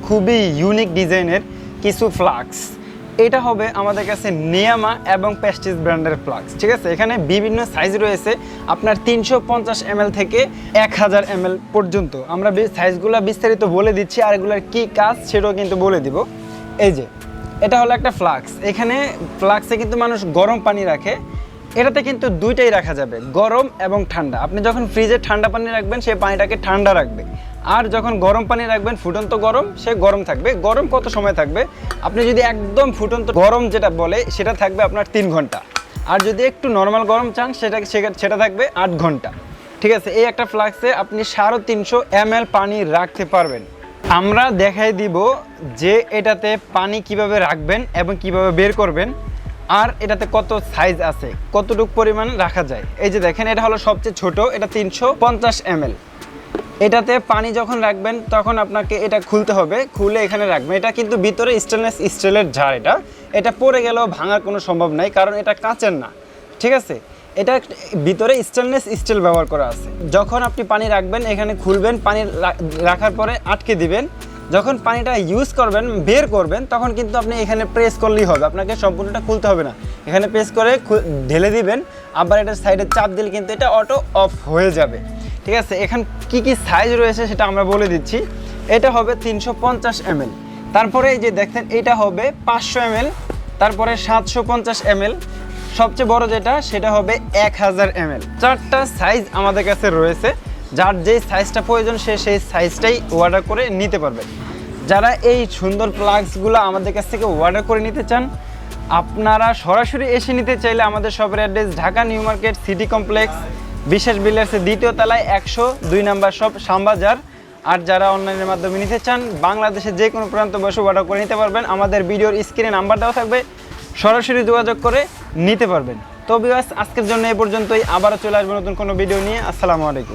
খুবই ইউনিক ডিজাইনের কিছু ফ্লাক্স। এটা হবে আমাদের কাছে নিয়ামা এবং প্রেস্টিজ ব্র্যান্ডের ফ্লাক্স। ঠিক আছে, এখানে বিভিন্ন সাইজ রয়েছে, আপনার 350 ml থেকে 1000 ml পর্যন্ত। আমরা সাইজগুলো বিস্তারিত বলে দিচ্ছি, আর এগুলোর কী কাজ সেটাও কিন্তু বলে দিব। এই যে এটা হলো একটা ফ্লাক্স। এখানে ফ্লাক্সে কিন্তু মানুষ গরম পানি রাখে, এটাতে কিন্তু দুইটাই রাখা যাবে, গরম এবং ঠান্ডা। আপনি যখন ফ্রিজে ঠান্ডা পানি রাখবেন সেই পানিটাকে ঠান্ডা রাখবে, আর যখন গরম পানি রাখবেন ফুটন্ত গরম, সে গরম থাকবে। গরম কত সময় থাকবে? আপনি যদি একদম ফুটন্ত গরম যেটা বলে সেটা থাকবে আপনার 3 ঘন্টা, আর যদি একটু নর্মাল গরম চান সেটা থাকবে 8 ঘন্টা। ঠিক আছে, এই একটা ফ্লাক্সে আপনি 350 ml পানি রাখতে পারবেন। আমরা দেখাই দিব যে এটাতে পানি কিভাবে রাখবেন এবং কিভাবে বের করবেন, আর এটাতে কত সাইজ আছে, কতটুকু পরিমাণ রাখা যায়। এই যে দেখেন, এটা হলো সবচেয়ে ছোট, এটা 350 ml। এটাতে পানি যখন রাখবেন তখন আপনাকে এটা খুলতে হবে, খুলে এখানে রাখবেন। এটা কিন্তু ভিতরে স্টেনলেস স্টিলের জার, এটা পড়ে গেলেও ভাঙার কোনো সম্ভব নাই, কারণ এটা কাঁচের না। ঠিক আছে, এটা ভিতরে স্টেনলেস স্টিল ব্যবহার করা আছে। যখন আপনি পানি রাখবেন এখানে খুলবেন, পানি রাখার পরে আটকে দিবেন। যখন পানিটা ইউজ করবেন, বের করবেন, তখন কিন্তু আপনি এখানে প্রেস করলেই হবে, আপনাকে সম্পূর্ণটা খুলতে হবে না। এখানে প্রেস করে ঢেলে দিবেন, আবার এটা সাইডে চাপ দিলে কিন্তু এটা অটো অফ হয়ে যাবে। ঠিক আছে, এখানে কি কি সাইজ রয়েছে সেটা আমরা বলে দিচ্ছি। এটা হবে 350 ml, তারপরে এই যে দেখেন এটা হবে 500 ml, তারপরে 750 ml, সবচেয়ে বড় যেটা সেটা হবে 1000 ml। 4টা সাইজ আমাদের কাছে রয়েছে, যার যেই সাইজটা প্রয়োজন সে সেই সাইজটাই অর্ডার করে নিতে পারবেন। যারা এই সুন্দর প্লাগসগুলো আমাদের কাছ থেকে অর্ডার করে নিতে চান, আপনারা সরাসরি এসে নিতে চাইলে আমাদের শপের address Dhaka new market city complex, বিশ্বাস বিল্ডার্সের 2য় তলায় 102 নম্বর শপ, শ্যামবাজার। আর যারা অনলাইনের মাধ্যমে নিতে চান, বাংলাদেশের যে কোনো প্রান্ত বসে অর্ডার করে নিতে পারবেন। আমাদের ভিডিওর স্ক্রিনে নাম্বার দেওয়া থাকবে, সরাসরি যোগাযোগ করে নিতে পারবেন। তো ভিউয়ার্স, আজকের জন্য এ পর্যন্তই। আবারও চলে আসবো নতুন কোনো ভিডিও নিয়ে। আসসালামু আলাইকুম।